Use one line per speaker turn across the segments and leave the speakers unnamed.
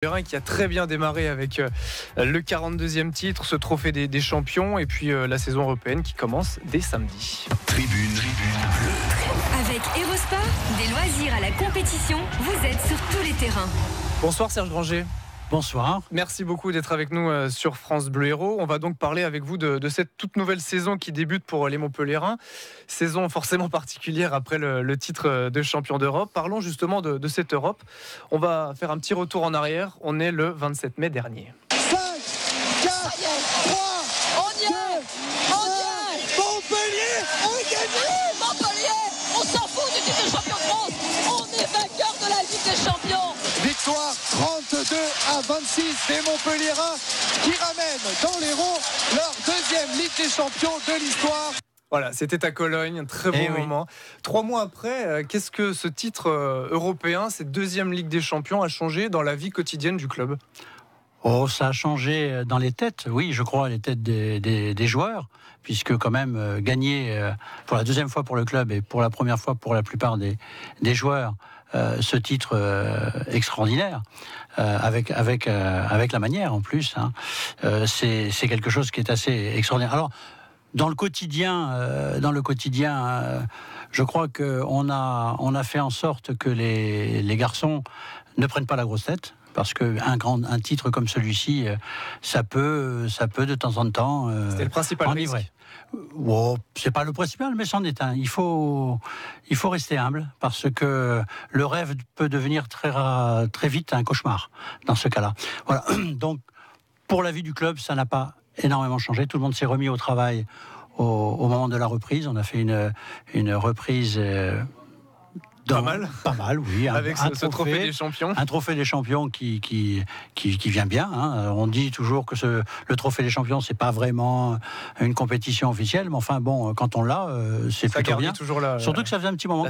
Pèlerin qui a très bien démarré avec le 42e titre, ce trophée des champions et puis la saison européenne qui commence dès samedi.
Tribune bleue.
Avec Erosport, des loisirs à la compétition, vous êtes sur tous les terrains.
Bonsoir Serge Granger.
Bonsoir.
Merci beaucoup d'être avec nous sur France Bleu Héros. On va donc parler avec vous de cette toute nouvelle saison qui débute pour les Montpelliérains. Saison forcément particulière après le titre de champion d'Europe. Parlons justement de cette Europe. On va faire un petit retour en arrière. On est le 27 mai dernier.
5, 4, 3,
on y est,
Montpellier a gagné.
Montpellier, on s'en fout du titre de champion de France. On est vainqueur de la Ligue des Champions.
Victoire 32 à 26 des Montpelliérains qui ramènent dans l'Hérault leur deuxième Ligue des Champions de l'histoire.
Voilà, c'était à Cologne, un très beau moment. 3 mois après, qu'est-ce que ce titre européen, cette deuxième Ligue des Champions, a changé dans la vie quotidienne du club ?
Oh, ça a changé dans les têtes, oui, je crois, les têtes des joueurs, puisque quand même gagner pour la deuxième fois pour le club et pour la première fois pour la plupart des joueurs, ce titre extraordinaire, avec la manière en plus, hein, c'est quelque chose qui est assez extraordinaire. Alors, dans le quotidien, je crois qu'on a fait en sorte que les garçons ne prennent pas la grosse tête. Parce qu'un titre comme celui-ci, ça peut de temps en temps
c'était le principal
enivrer. Oh, c'est pas le principal, mais c'en est un. Il faut rester humble parce que le rêve peut devenir très vite un cauchemar dans ce cas-là. Voilà. Donc, pour la vie du club, ça n'a pas énormément changé. Tout le monde s'est remis au travail au moment de la reprise. On a fait une reprise.
Pas mal,
oui.
Avec ce trophée des champions.
Un trophée des champions qui vient bien. Hein. On dit toujours que le trophée des champions, c'est pas vraiment une compétition officielle, mais enfin bon, quand on l'a, c'est plutôt bien. Surtout que ça faisait un petit moment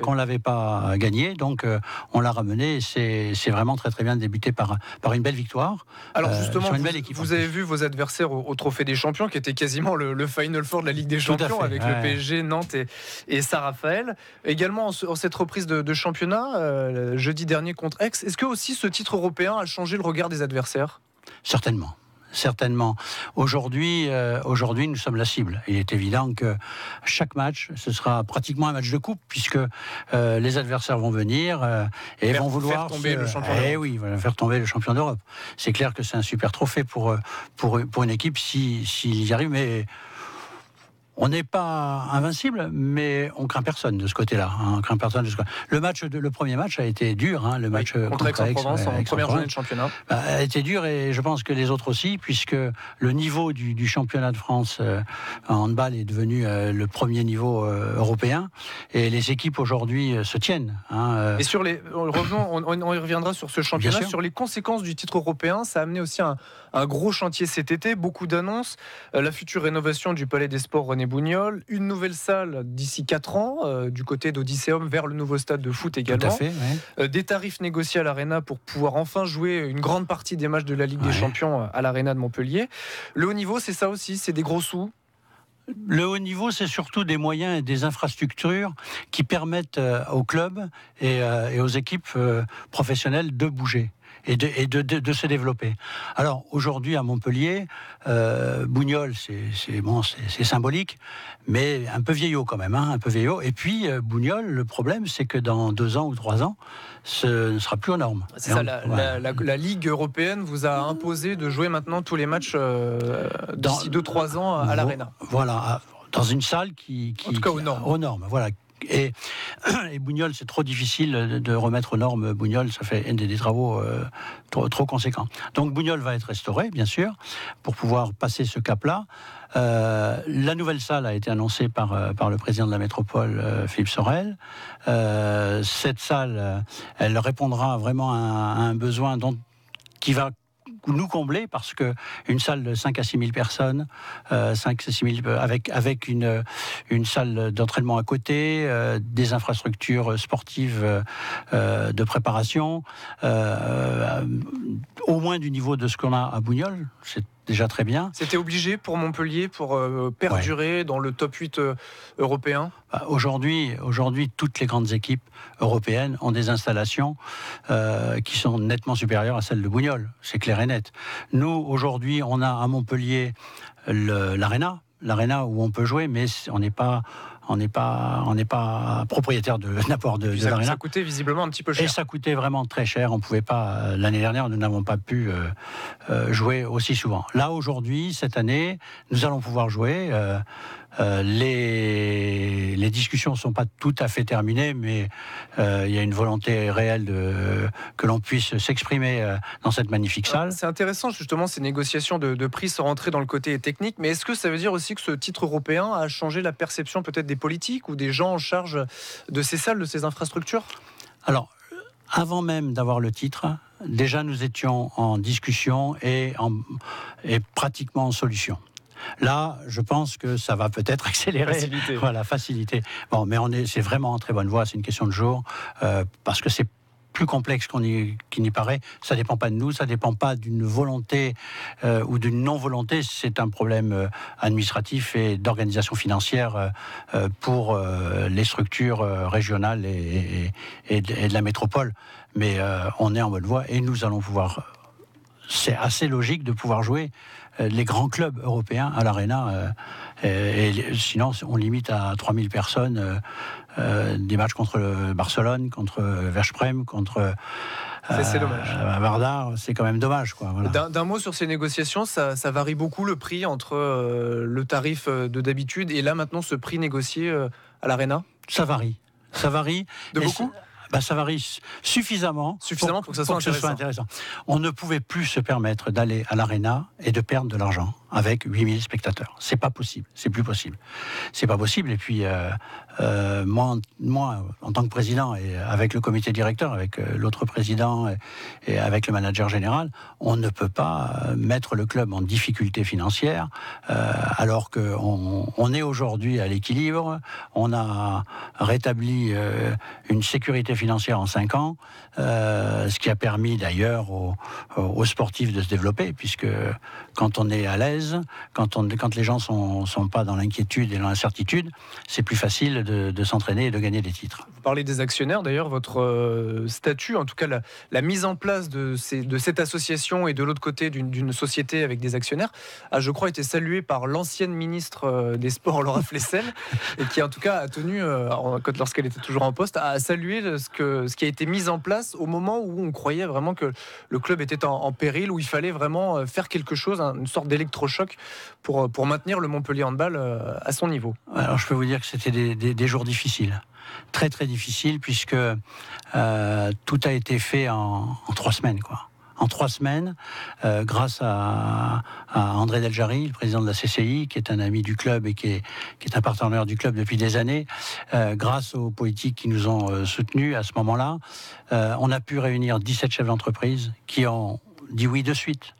qu'on l'avait pas gagné, donc on l'a ramené. C'est vraiment très très bien de débuter par une belle victoire.
Alors justement,
sur une belle équipe,
vous avez vu vos adversaires au trophée des champions, qui était quasiment le Final Four de la Ligue des Champions, avec le PSG, Nantes et Saint-Raphaël. Également en cette reprise de championnat, jeudi dernier contre Aix. Est-ce que aussi ce titre européen a changé le regard des adversaires ?
Certainement. Aujourd'hui, nous sommes la cible. Il est évident que chaque match, ce sera pratiquement un match de coupe, puisque les adversaires vont venir et vont vouloir
faire tomber le champion d'Europe.
Oui, faire tomber le champion d'Europe. C'est clair que c'est un super trophée pour une équipe s'il y arrive, mais on n'est pas invincible, mais on craint personne de ce côté-là. Le premier match a été dur. Hein, le match
contre Aix-en-Provence, en première journée de championnat.
A été dur, et je pense que les autres aussi, puisque le niveau du championnat de France en handball est devenu le premier niveau européen, et les équipes aujourd'hui se tiennent. Hein,
Et sur on y reviendra sur ce championnat, sur les conséquences du titre européen. Ça a amené aussi un gros chantier cet été, beaucoup d'annonces, la future rénovation du Palais des Sports René Bougnol, une nouvelle salle d'ici 4 ans du côté d'Odysseum vers le nouveau stade de foot également.
Tout à fait, ouais.
Des tarifs négociés à l'Arena pour pouvoir enfin jouer une grande partie des matchs de la Ligue des Champions à l'Arena de Montpellier. Le haut niveau, c'est ça aussi, c'est des gros sous.
Le haut niveau, c'est surtout des moyens et des infrastructures qui permettent aux clubs et aux équipes professionnelles de bouger et de se développer. Alors aujourd'hui à Montpellier, Bougnol, c'est symbolique, mais un peu vieillot quand même, hein, un peu vieillot. Et puis Bougnol, le problème, c'est que dans 2 ans ou 3 ans, ce ne sera plus aux normes.
C'est ça, la Ligue européenne vous a imposé de jouer maintenant tous les matchs d'ici 2-3 ans à l'Arena.
Voilà, dans une salle en tout cas
aux normes.
Voilà. Et Bougnol, c'est trop difficile de remettre aux normes. Bougnol, ça fait des travaux trop conséquents. Donc Bougnol va être restauré, bien sûr, pour pouvoir passer ce cap-là. La nouvelle salle a été annoncée par le président de la métropole, Philippe Sorel. Cette salle, elle répondra vraiment à un besoin qui va nous combler, parce que une salle de 5 à 6 000 personnes, 5 à 6 000, avec une salle d'entraînement à côté, des infrastructures sportives de préparation, au moins du niveau de ce qu'on a à Bougnol, déjà très bien.
C'était obligé pour Montpellier pour perdurer dans le top 8 européen.
Aujourd'hui, toutes les grandes équipes européennes ont des installations qui sont nettement supérieures à celles de Bougnol. C'est clair et net. Nous, aujourd'hui, on a à Montpellier l'Arena où on peut jouer, mais on n'est pas propriétaire de l'apport de l'Arena.
Ça coûtait visiblement un petit peu cher.
Et ça coûtait vraiment très cher. On pouvait pas. L'année dernière, nous n'avons pas pu jouer aussi souvent. Là, aujourd'hui, cette année, nous allons pouvoir jouer. Les discussions ne sont pas tout à fait terminées, mais il y a une volonté réelle que l'on puisse s'exprimer dans cette magnifique salle.
C'est intéressant justement ces négociations de prix sans rentrer dans le côté technique, mais est-ce que ça veut dire aussi que ce titre européen a changé la perception peut-être des politiques ou des gens en charge de ces salles, de ces infrastructures ?
Alors, avant même d'avoir le titre, déjà nous étions en discussion et pratiquement en solution. Là, je pense que ça va peut-être accélérer.
Faciliter.
Voilà, faciliter. Bon, mais c'est vraiment en très bonne voie, c'est une question de jour, parce que c'est plus complexe qu'il n'y paraît. Ça ne dépend pas de nous, ça ne dépend pas d'une volonté ou d'une non-volonté. C'est un problème administratif et d'organisation financière pour les structures régionales et de la métropole. Mais on est en bonne voie et nous allons pouvoir... C'est assez logique de pouvoir jouer les grands clubs européens à l'Arena. Sinon, on limite à 3000 personnes des matchs contre le Barcelone, contre Veszprém, contre
c'est dommage.
Vardar. C'est quand même dommage. Quoi, voilà.
D'un mot sur ces négociations, ça varie beaucoup le prix entre le tarif de d'habitude et là maintenant ce prix négocié à l'Arena ?
Ça varie.
De beaucoup ?
Ça varie suffisamment
pour que ça soit
intéressant. On ne pouvait plus se permettre d'aller à l'Arena et de perdre de l'argent avec 8000 spectateurs. C'est pas possible, c'est plus possible. C'est pas possible. Et puis, moi, en tant que président et avec le comité directeur, avec l'autre président et avec le manager général, on ne peut pas mettre le club en difficulté financière alors qu'on est aujourd'hui à l'équilibre. On a rétabli une sécurité financière en 5 ans, ce qui a permis d'ailleurs aux sportifs de se développer, puisque quand on est à l'aise, quand les gens sont pas dans l'inquiétude et dans l'incertitude, c'est plus facile de s'entraîner et de gagner des titres.
Vous parlez des actionnaires, d'ailleurs, votre statut, en tout cas la mise en place de cette association et de l'autre côté d'une société avec des actionnaires, a, je crois, été saluée par l'ancienne ministre des Sports, Laura Flessel, et qui en tout cas a tenu, lorsqu'elle était toujours en poste, à saluer ce qui a été mis en place au moment où on croyait vraiment que le club était en péril, où il fallait vraiment faire quelque chose, une sorte d'électrochoc pour maintenir le Montpellier Handball à son niveau.
Alors je peux vous dire que c'était des jours difficiles, très très difficiles, puisque tout a été fait en 3 semaines, quoi. En 3 semaines, grâce à André Deljari, le président de la CCI, qui est un ami du club et qui est un partenaire du club depuis des années, grâce aux politiques qui nous ont soutenus à ce moment-là, on a pu réunir 17 chefs d'entreprise qui ont dit oui de suite.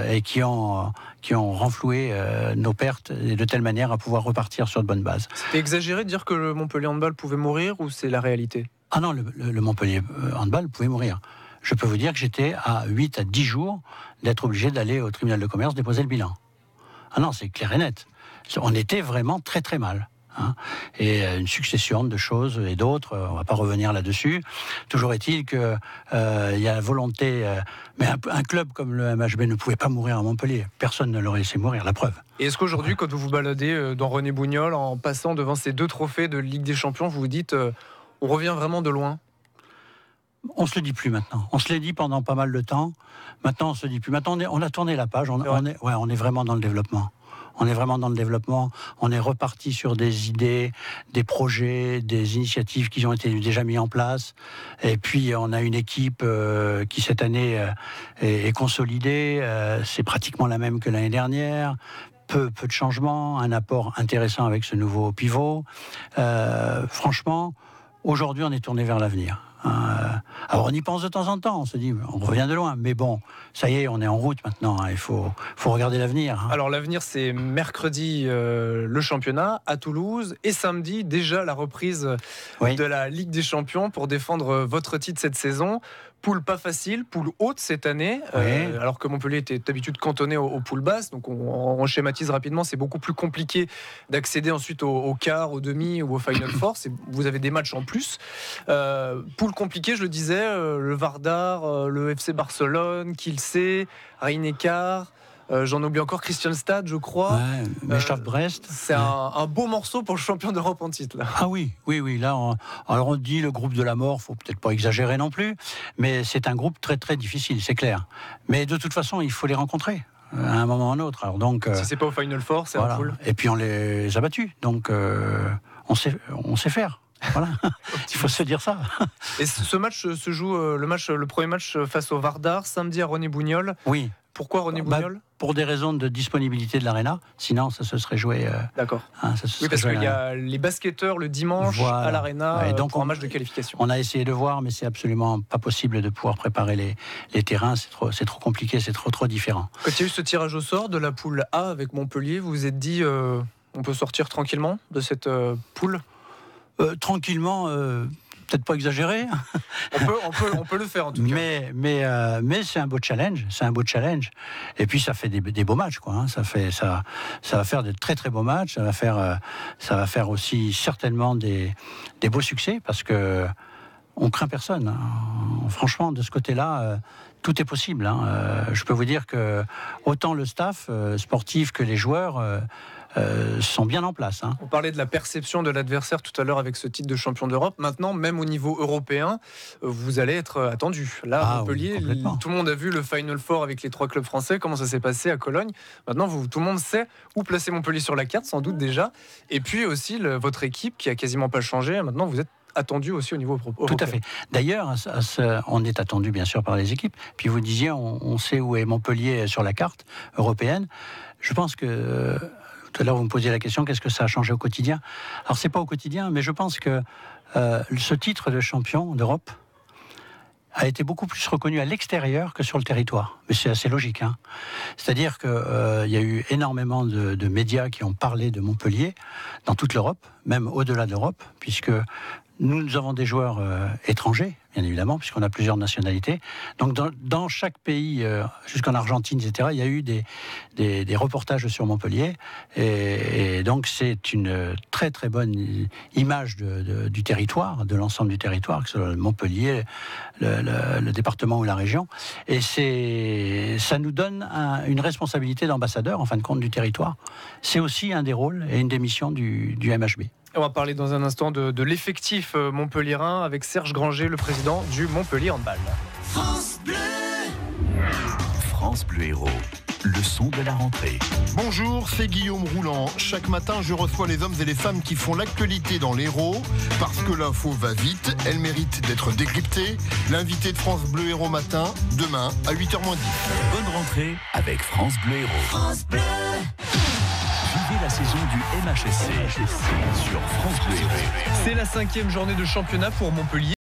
Et qui ont renfloué nos pertes et de telle manière à pouvoir repartir sur de bonnes bases.
C'était exagéré de dire que le Montpellier Handball pouvait mourir ou c'est la réalité ?
Ah non, le Montpellier Handball pouvait mourir. Je peux vous dire que j'étais à 8 à 10 jours d'être obligé d'aller au tribunal de commerce déposer le bilan. Ah non, c'est clair et net. On était vraiment très très mal. Et une succession de choses et d'autres, on ne va pas revenir là-dessus. Toujours est-il qu'il y a la volonté, mais un club comme le MHB ne pouvait pas mourir à Montpellier. Personne ne l'aurait laissé mourir, la preuve.
Et est-ce qu'aujourd'hui, quand vous vous baladez dans René Bougnol, en passant devant ces 2 trophées de Ligue des Champions, vous vous dites on revient vraiment de loin ?
On ne se le dit plus maintenant. On se l'est dit pendant pas mal de temps. Maintenant, on ne se le dit plus. Maintenant, on a tourné la page. On est vraiment dans le développement. On est vraiment dans le développement. On est reparti sur des idées, des projets, des initiatives qui ont été déjà mis en place. Et puis, on a une équipe qui, cette année, est consolidée. C'est pratiquement la même que l'année dernière. Peu de changements, un apport intéressant avec ce nouveau pivot. Franchement, aujourd'hui, on est tourné vers l'avenir. Alors on y pense de temps en temps, on se dit on revient de loin, mais bon, ça y est, on est en route maintenant, il faut regarder l'avenir.
Alors l'avenir, c'est mercredi le championnat à Toulouse et samedi déjà la reprise de la Ligue des Champions pour défendre votre titre cette saison. Poule pas facile, poule haute cette année, alors que Montpellier était d'habitude cantonné aux poules basses. Donc on schématise rapidement, c'est beaucoup plus compliqué d'accéder ensuite au quart, au demi ou au Final Four. Vous avez des matchs en plus. Poule compliquée, je le disais, le Vardar, le FC Barcelone, Kielce, Rhein-Neckar. J'en oublie encore Kristianstad, je crois.
Brest.
C'est un beau morceau pour le champion d'Europe en titre. Là.
Ah oui. Là, on dit le groupe de la mort, faut peut-être pas exagérer non plus, mais c'est un groupe très très difficile, c'est clair. Mais de toute façon, il faut les rencontrer à un moment ou à un autre. Alors donc,
si c'est pas au Final Four, c'est un pool.
Et puis on les a battus, donc on sait faire. Voilà, il faut se dire ça.
Et ce match se joue, le premier match face au Vardar, samedi à Rosny-Bougnolles.
Oui.
Pourquoi Rosny-Bougnolles ?
Pour des raisons de disponibilité de l'aréna, sinon ça se serait joué.
D'accord. Oui, parce qu'il y a les basketteurs le dimanche à l'aréna pour un match de qualification.
On a essayé de voir, mais c'est absolument pas possible de pouvoir préparer les terrains. C'est trop compliqué, c'est trop différent.
Quand il y a eu ce tirage au sort de la poule A avec Montpellier, vous vous êtes dit on peut sortir tranquillement de cette poule ?
Tranquillement, peut-être pas exagéré.
On peut le faire en tout cas.
Mais c'est un beau challenge. Et puis ça fait des beaux matchs, quoi. Ça va faire de très très beaux matchs. Ça va faire aussi certainement des beaux succès parce que on craint personne. Franchement, de ce côté-là, tout est possible. Je peux vous dire que autant le staff sportif que les joueurs. Sont bien en place.
On parlait de la perception de l'adversaire tout à l'heure avec ce titre de champion d'Europe. Maintenant, même au niveau européen, vous allez être attendu. Là, à Montpellier, tout le monde a vu le Final Four avec les 3 clubs français, comment ça s'est passé à Cologne. Maintenant, tout le monde sait où placer Montpellier sur la carte, sans doute déjà. Et puis aussi, votre équipe qui a quasiment pas changé. Maintenant, vous êtes attendu aussi au niveau européen.
Tout à fait. D'ailleurs, on est attendu bien sûr par les équipes. Puis vous disiez, on sait où est Montpellier sur la carte européenne. Je pense que... Tout à l'heure, vous me posiez la question, qu'est-ce que ça a changé au quotidien ? Alors, c'est pas au quotidien, mais je pense que ce titre de champion d'Europe a été beaucoup plus reconnu à l'extérieur que sur le territoire. Mais c'est assez logique. C'est-à-dire qu'il y a eu énormément de médias qui ont parlé de Montpellier dans toute l'Europe, même au-delà de l'Europe, puisque nous avons des joueurs étrangers, bien évidemment, puisqu'on a plusieurs nationalités. Donc dans chaque pays, jusqu'en Argentine, etc., il y a eu des reportages sur Montpellier. Et donc c'est une très très bonne image du territoire, de l'ensemble du territoire, que ce soit Montpellier, le département ou la région. Et ça nous donne une responsabilité d'ambassadeur, en fin de compte, du territoire. C'est aussi un des rôles et une des missions du MHB.
On va parler dans un instant de l'effectif montpelliérain avec Serge Granger, le président du Montpellier Handball.
France Bleu. France Bleu Héros. Le son de la rentrée.
Bonjour, c'est Guillaume Rouland. Chaque matin, je reçois les hommes et les femmes qui font l'actualité dans l'Hérault. Parce que l'info va vite, elle mérite d'être décryptée. L'invité de France Bleu Hérault matin, demain à 8h-10.
Bonne rentrée avec France Bleu Hérault. France Bleu. Vivez la saison du MHSC sur France Bleu Hérault.
C'est la 5e journée de championnat pour Montpellier.